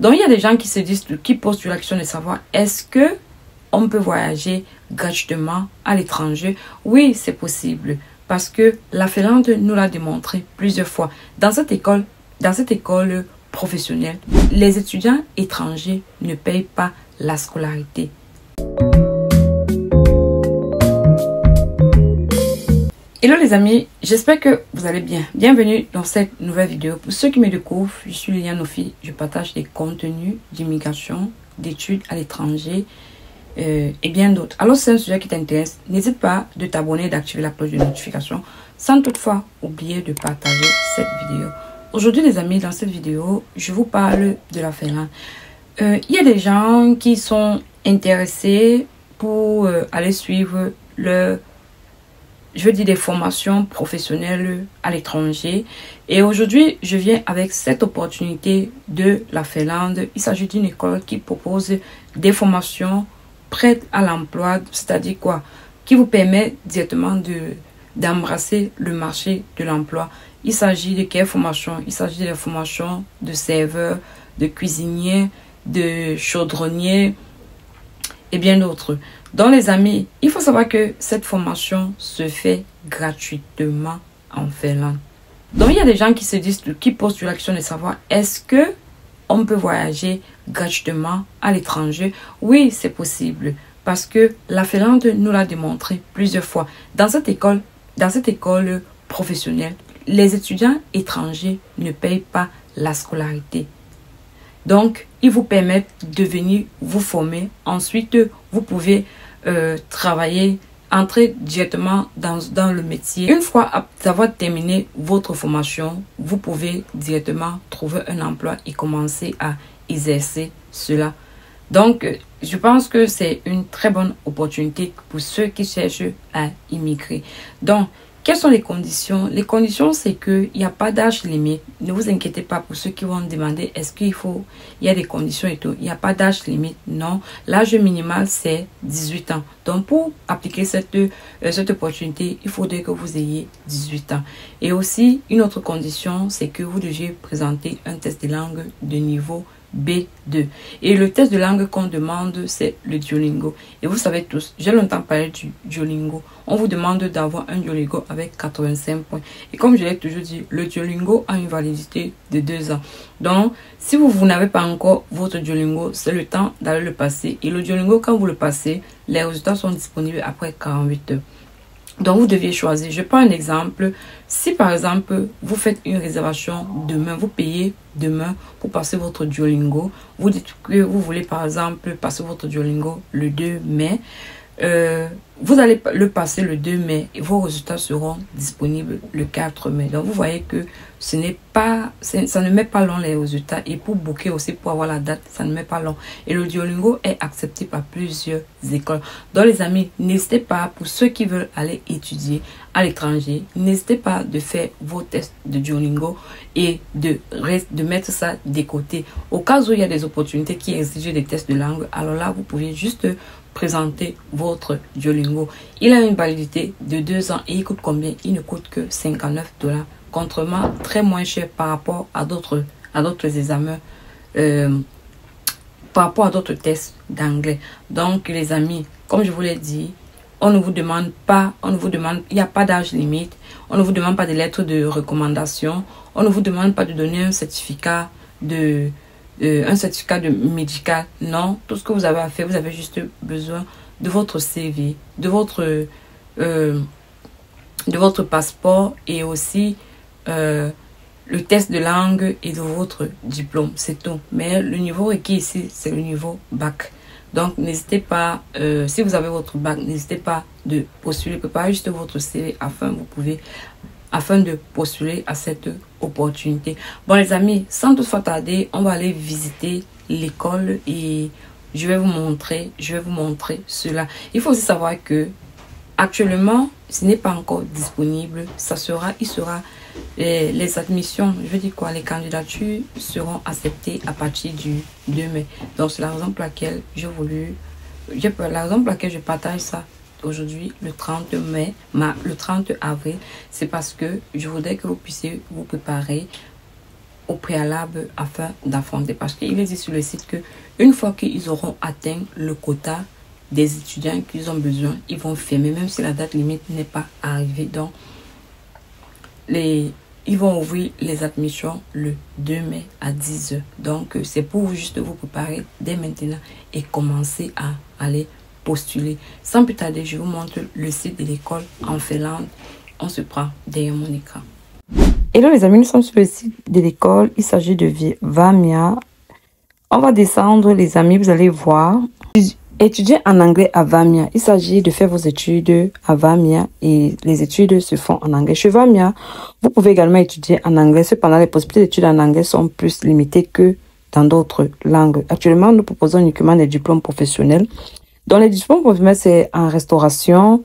Donc, il y a des gens qui se disent, qui posent la question de savoir, est-ce que on peut voyager gratuitement à l'étranger? Oui, c'est possible. Parce que la Finlande nous l'a démontré plusieurs fois. Dans cette école professionnelle, les étudiants étrangers ne payent pas la scolarité. Hello les amis, j'espère que vous allez bien. Bienvenue dans cette nouvelle vidéo. Pour ceux qui me découvrent, je suis Liliane Ofi. Je partage des contenus d'immigration, d'études à l'étranger et bien d'autres. Alors si c'est un sujet qui t'intéresse, n'hésite pas de t'abonner et d'activer la cloche de notification sans toutefois oublier de partager cette vidéo. Aujourd'hui les amis, dans cette vidéo, je vous parle de la Finlande. Il y a des gens qui sont intéressés pour aller suivre des formations professionnelles à l'étranger. Et aujourd'hui, je viens avec cette opportunité de la Finlande. Il s'agit d'une école qui propose des formations prêtes à l'emploi, c'est-à-dire quoi? Qui vous permet directement d'embrasser le marché de l'emploi. Il s'agit de quelles formations? Il s'agit des formations de serveurs, de cuisiniers, de chaudronniers et bien d'autres. Donc les amis, il faut savoir que cette formation se fait gratuitement en Finlande. Donc il y a des gens qui se disent, qui posent la question de savoir, est-ce que on peut voyager gratuitement à l'étranger? Oui, c'est possible. Parce que la Finlande nous l'a démontré plusieurs fois. Dans cette école professionnelle, les étudiants étrangers ne payent pas la scolarité. Donc, ils vous permettent de venir vous former. Ensuite, vous pouvez travailler, entrer directement dans le métier. Une fois avoir terminé votre formation, vous pouvez directement trouver un emploi et commencer à exercer cela. Donc, je pense que c'est une très bonne opportunité pour ceux qui cherchent à immigrer. Donc, quelles sont les conditions? Les conditions, c'est qu'il n'y a pas d'âge limite. Ne vous inquiétez pas pour ceux qui vont demander est-ce qu'il y a des conditions et tout. Il n'y a pas d'âge limite. Non. L'âge minimal, c'est 18 ans. Donc, pour appliquer cette opportunité, il faudrait que vous ayez 18 ans. Et aussi, une autre condition, c'est que vous deviez présenter un test de langue de niveau B2. Et le test de langue qu'on demande, c'est le Duolingo. Et vous savez tous, j'ai longtemps parlé du Duolingo. On vous demande d'avoir un Duolingo avec 85 points. Et comme je l'ai toujours dit, le Duolingo a une validité de 2 ans. Donc, si vous n'avez pas encore votre Duolingo, c'est le temps d'aller le passer. Et le Duolingo, quand vous le passez, les résultats sont disponibles après 48 heures. Donc, vous deviez choisir. Je prends un exemple. Si, par exemple, vous faites une réservation demain, vous payez demain pour passer votre Duolingo. Vous dites que vous voulez, par exemple, passer votre Duolingo le 2 mai. Vous allez le passer le 2 mai et vos résultats seront disponibles le 4 mai. Donc, vous voyez que ça ne met pas long les résultats. Et pour booker aussi, pour avoir la date, ça ne met pas long. Et le Duolingo est accepté par plusieurs écoles. Donc, les amis, n'hésitez pas, pour ceux qui veulent aller étudier à l'étranger, n'hésitez pas de faire vos tests de Duolingo et de mettre ça de côté. Au cas où il y a des opportunités qui exigent des tests de langue, alors là, vous pouvez juste présenter votre Duolingo. Il a une validité de 2 ans et il coûte combien? Il ne coûte que 59 $. Contrairement, très moins cher par rapport à d'autres examens, par rapport à d'autres tests d'anglais. Donc les amis, comme je vous l'ai dit, on ne vous demande pas, il n'y a pas d'âge limite, on ne vous demande pas de lettres de recommandation, on ne vous demande pas de donner un certificat médical. Non, tout ce que vous avez à faire, vous avez juste besoin de votre CV, de votre passeport et aussi le test de langue et de votre diplôme, c'est tout. Mais le niveau requis ici, c'est le niveau bac. Donc, n'hésitez pas, si vous avez votre bac, n'hésitez pas de postuler. Préparez juste votre CV afin de postuler à cette opportunité. Bon les amis, sans toutefois tarder, on va aller visiter l'école et je vais vous montrer cela. Il faut aussi savoir que actuellement, ce n'est pas encore disponible. Les admissions, je veux dire quoi, les candidatures seront acceptées à partir du 2 mai. Donc c'est la raison pour laquelle je partage ça aujourd'hui, le 30 mai, le 30 avril. C'est parce que je voudrais que vous puissiez vous préparer au préalable afin d'affronter. Parce qu'il est dit sur le site que une fois qu'ils auront atteint le quota des étudiants qu'ils ont besoin, ils vont fermer, même si la date limite n'est pas arrivée. Donc, ils vont ouvrir les admissions le 2 mai à 10 h. Donc, c'est pour juste vous préparer dès maintenant et commencer à aller postuler. Sans plus tarder, je vous montre le site de l'école en Finlande. On se prend derrière mon écran. Hello les amis, nous sommes sur le site de l'école. Il s'agit de Vamia. On va descendre les amis, vous allez voir. Étudier en anglais à Vamia. Il s'agit de faire vos études à Vamia et les études se font en anglais. Chez Vamia, vous pouvez également étudier en anglais. Cependant, les possibilités d'études en anglais sont plus limitées que dans d'autres langues. Actuellement, nous proposons uniquement des diplômes professionnels. Dans les diplômes professionnels, c'est en restauration,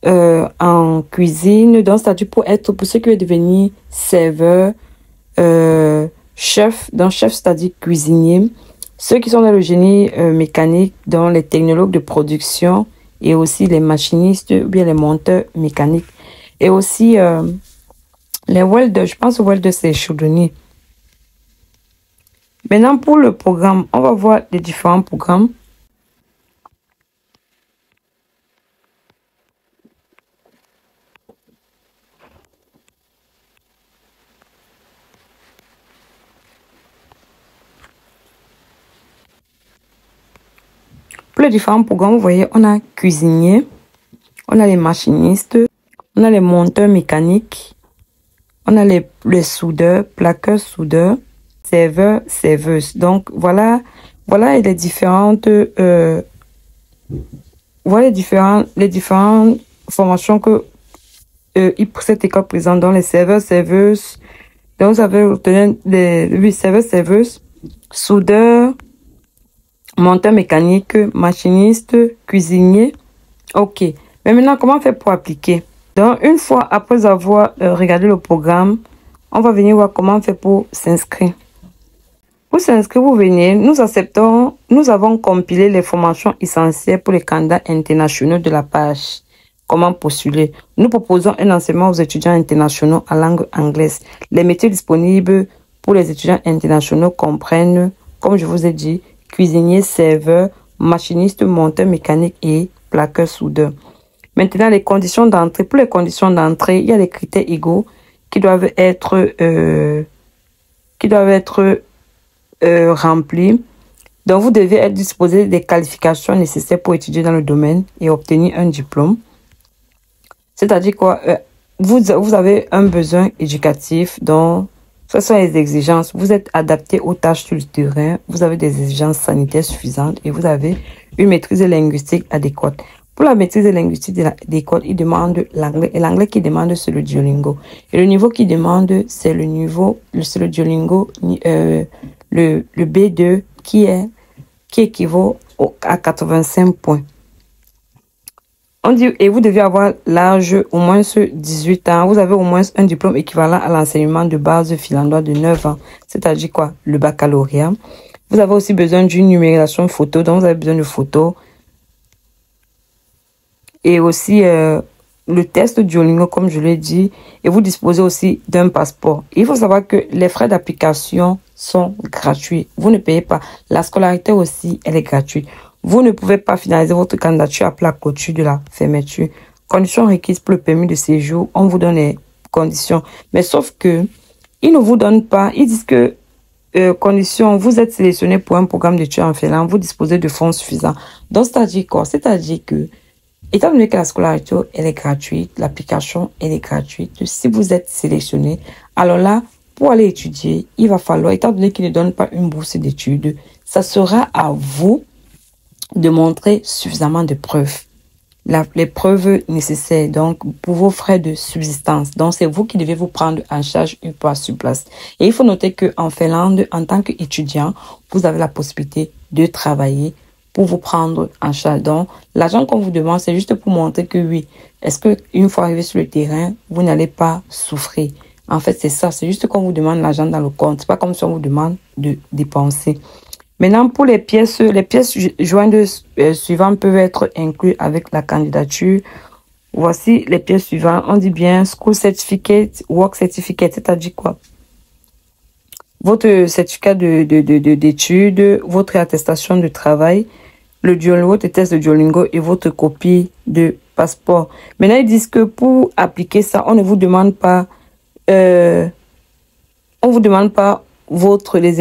en cuisine, donc c'est-à-dire pour ceux qui veulent devenir serveur, chef, donc chef c'est-à-dire cuisinier, ceux qui sont dans le génie mécanique, dans les technologues de production et aussi les machinistes ou bien les monteurs mécaniques et aussi les welders, je pense aux welders c'est chaudronnier. Maintenant pour le programme, on va voir les différents programmes. Pour les différents programmes, vous voyez, on a cuisinier, on a les machinistes, on a les monteurs mécaniques, on a les soudeurs, plaqueurs, soudeurs, serveurs, serveuses. Donc, voilà les différentes, voilà les différentes formations que cette école présente dans les serveurs, serveuses. Donc, vous avez obtenu les serveurs, serveuses, soudeurs, monteur mécanique, machiniste, cuisinier. Ok. Mais maintenant, comment faire pour appliquer? Donc, une fois après avoir regardé le programme, on va venir voir comment faire pour s'inscrire. Pour s'inscrire, vous venez, nous avons compilé les formations essentielles pour les candidats internationaux de la page. Comment postuler? Nous proposons un enseignement aux étudiants internationaux en langue anglaise. Les métiers disponibles pour les étudiants internationaux comprennent, comme je vous ai dit, cuisinier, serveur, machiniste, monteur mécanique et plaqueur soudeur. Maintenant, les conditions d'entrée. Pour les conditions d'entrée, il y a des critères égaux qui doivent être remplis. Donc, vous devez être disposé des qualifications nécessaires pour étudier dans le domaine et obtenir un diplôme. C'est-à-dire quoi? Vous avez un besoin éducatif dont ce sont les exigences. Vous êtes adapté aux tâches sur le terrain. Vous avez des exigences sanitaires suffisantes et vous avez une maîtrise linguistique adéquate. Pour la maîtrise linguistique adéquate, il demande l'anglais. Et l'anglais qui demande, c'est le Duolingo. Et le niveau qui demande, c'est le Duolingo, le B2 qui équivaut à 85 points. On dit, et vous devez avoir l'âge au moins 18 ans. Vous avez au moins un diplôme équivalent à l'enseignement de base finlandois de 9 ans. C'est-à-dire quoi? Le baccalauréat. Vous avez aussi besoin d'une numérisation photo. Donc, vous avez besoin de photos. Et aussi le test Duolingo, comme je l'ai dit. Et vous disposez aussi d'un passeport. Il faut savoir que les frais d'application sont gratuits. Vous ne payez pas. La scolarité aussi, elle est gratuite. Vous ne pouvez pas finaliser votre candidature après la clôture de la fermeture. Conditions requises pour le permis de séjour. On vous donne les conditions. Mais sauf que, ils ne vous donnent pas. Ils disent que, conditions, vous êtes sélectionné pour un programme d'études en Finlande. Vous disposez de fonds suffisants. Donc, c'est-à-dire quoi? C'est-à-dire que, étant donné que la scolarité, elle est gratuite, l'application, elle est gratuite. Si vous êtes sélectionné, alors là, pour aller étudier, il va falloir, étant donné qu'ils ne donnent pas une bourse d'études, ça sera à vous de montrer suffisamment de preuves. Les preuves nécessaires, donc, pour vos frais de subsistance. Donc, c'est vous qui devez vous prendre en charge une fois sur place. Et il faut noter qu'en Finlande, en tant qu'étudiant, vous avez la possibilité de travailler pour vous prendre en charge. Donc, l'argent qu'on vous demande, c'est juste pour montrer que oui, est-ce que une fois arrivé sur le terrain, vous n'allez pas souffrir. En fait, c'est ça. C'est juste qu'on vous demande l'argent dans le compte. C'est pas comme si on vous demande de dépenser. Maintenant, pour les pièces jointes suivantes peuvent être incluses avec la candidature. Voici les pièces suivantes. On dit bien School Certificate, Work Certificate, c'est-à-dire quoi? votre certificat d'études, votre attestation de travail, votre test de Duolingo et votre copie de passeport. Maintenant, ils disent que pour appliquer ça, on ne vous demande pas, les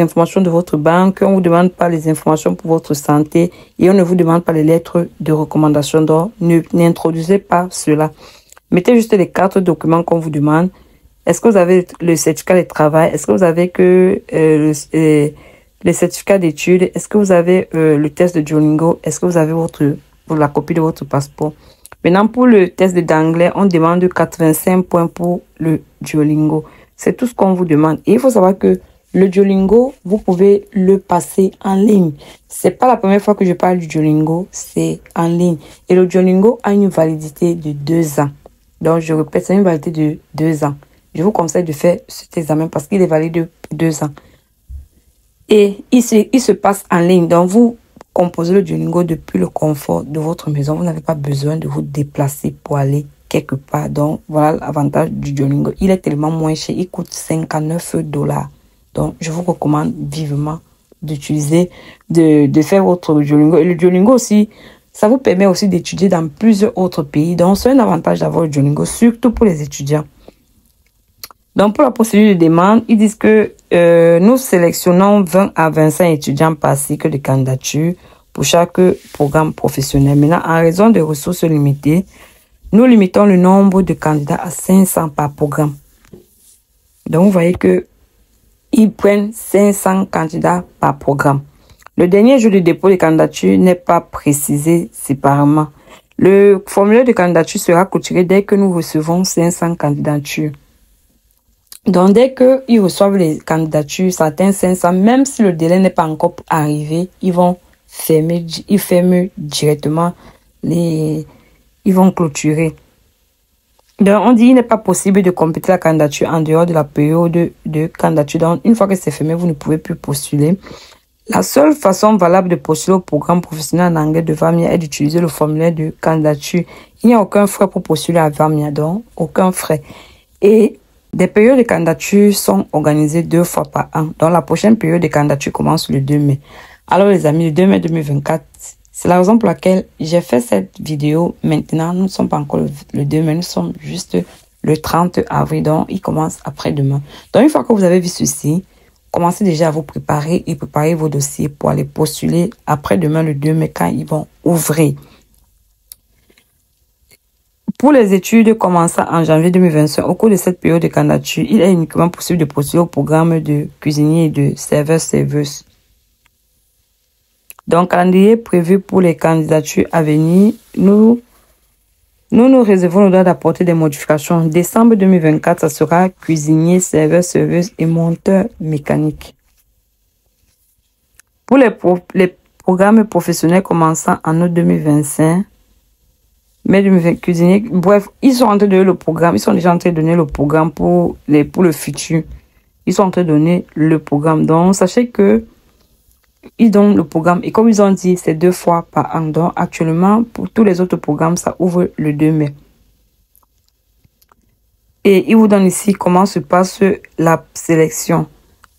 informations de votre banque, on ne vous demande pas les informations pour votre santé et on ne vous demande pas les lettres de recommandation. Donc, n'introduisez pas cela. Mettez juste les 4 documents qu'on vous demande. Est-ce que vous avez le certificat de travail? Est-ce que vous avez que le certificat d'études? Est-ce que vous avez le test de Duolingo? Est-ce que vous avez la copie de votre passeport? Maintenant, pour le test d'anglais, on demande 85 points pour le Duolingo. C'est tout ce qu'on vous demande. Et il faut savoir que le Duolingo, vous pouvez le passer en ligne. C'est pas la première fois que je parle du Duolingo, c'est en ligne. Et le Duolingo a une validité de 2 ans. Donc, je répète, c'est une validité de 2 ans. Je vous conseille de faire cet examen parce qu'il est valide de 2 ans. Et il se passe en ligne. Donc, vous composez le Duolingo depuis le confort de votre maison. Vous n'avez pas besoin de vous déplacer pour aller quelque part. Donc, voilà l'avantage du Duolingo. Il est tellement moins cher. Il coûte 59 $. Donc, je vous recommande vivement d'utiliser, de faire votre Duolingo. Et le Duolingo aussi, ça vous permet aussi d'étudier dans plusieurs autres pays. Donc, c'est un avantage d'avoir le Duolingo, surtout pour les étudiants. Donc, pour la procédure de demande, ils disent que nous sélectionnons 20 à 25 étudiants par cycle de candidature pour chaque programme professionnel. Maintenant, en raison des ressources limitées, nous limitons le nombre de candidats à 500 par programme. Donc, vous voyez que ils prennent 500 candidats par programme. Le dernier jour de dépôt de candidature n'est pas précisé séparément. Le formulaire de candidature sera clôturé dès que nous recevons 500 candidatures. Donc, dès qu'ils reçoivent les candidatures, certains 500, même si le délai n'est pas encore arrivé, ils ferment directement ils vont clôturer. Donc, on dit qu'il n'est pas possible de compléter la candidature en dehors de la période de candidature. Donc, une fois que c'est fermé, vous ne pouvez plus postuler. La seule façon valable de postuler au programme professionnel en anglais de Vamia est d'utiliser le formulaire de candidature. Il n'y a aucun frais pour postuler à Vamia, donc aucun frais. Et des périodes de candidature sont organisées 2 fois par an. Donc, la prochaine période de candidature commence le 2 mai. Alors, les amis, le 2 mai 2024, c'est la raison pour laquelle j'ai fait cette vidéo maintenant. Nous ne sommes pas encore le 2 mai, nous sommes juste le 30 avril. Donc, il commence après-demain. Donc, une fois que vous avez vu ceci, commencez déjà à vous préparer et préparer vos dossiers pour aller postuler après-demain, le 2 mai, quand ils vont ouvrir. Pour les études commençant en janvier 2025, au cours de cette période de candidature, il est uniquement possible de postuler au programme de cuisinier et de serveuse. Donc, calendrier prévu pour les candidatures à venir, nous réservons le droit d'apporter des modifications. Décembre 2024, ça sera cuisinier, serveuse et monteur mécanique. Pour les programmes professionnels commençant en août 2025, mai 2020, cuisinier, bref, ils sont en train de donner le programme. Ils sont déjà en train de donner le programme pour le futur. Ils sont en train de donner le programme. Donc, sachez que ils donnent le programme. Et comme ils ont dit, c'est 2 fois par an. Donc, actuellement, pour tous les autres programmes, ça ouvre le 2 mai. Et ils vous donnent ici comment se passe la sélection.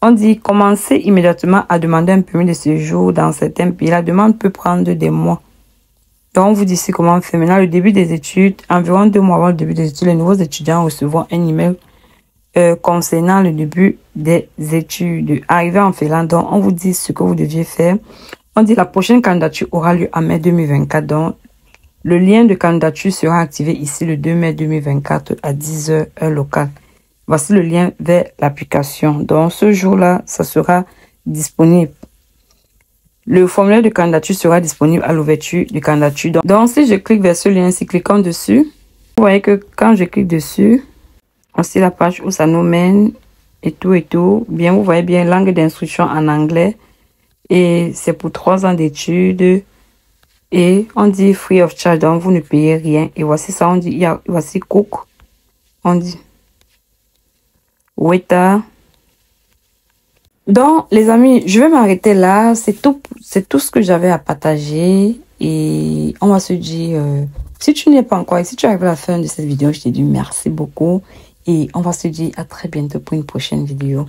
On dit, commencez immédiatement à demander un permis de séjour dans certains pays. La demande peut prendre des mois. Donc, on vous dit ici comment faire. Maintenant, le début des études, environ 2 mois avant le début des études, les nouveaux étudiants recevront un email concernant le début des études. Arrivé en Finlande, donc, on vous dit ce que vous deviez faire. On dit la prochaine candidature aura lieu en mai 2024. Donc, le lien de candidature sera activé ici le 2 mai 2024 à 10 h heure locale. Voici le lien vers l'application. Donc, ce jour-là, ça sera disponible. Le formulaire de candidature sera disponible à l'ouverture de candidature. Donc, si je clique vers ce lien, si cliquons dessus, vous voyez que quand je clique dessus, voici la page où ça nous mène et tout. Bien, vous voyez bien, langue d'instruction en anglais. Et c'est pour 3 ans d'études. Et on dit free of charge, donc vous ne payez rien. Et voici ça, on dit, voici cook. On dit waiter. Donc, les amis, je vais m'arrêter là. C'est tout ce que j'avais à partager. Et on va se dire, si tu n'es pas encore, si tu arrives à la fin de cette vidéo, je te dis merci beaucoup. Et on va se dire à très bientôt pour une prochaine vidéo.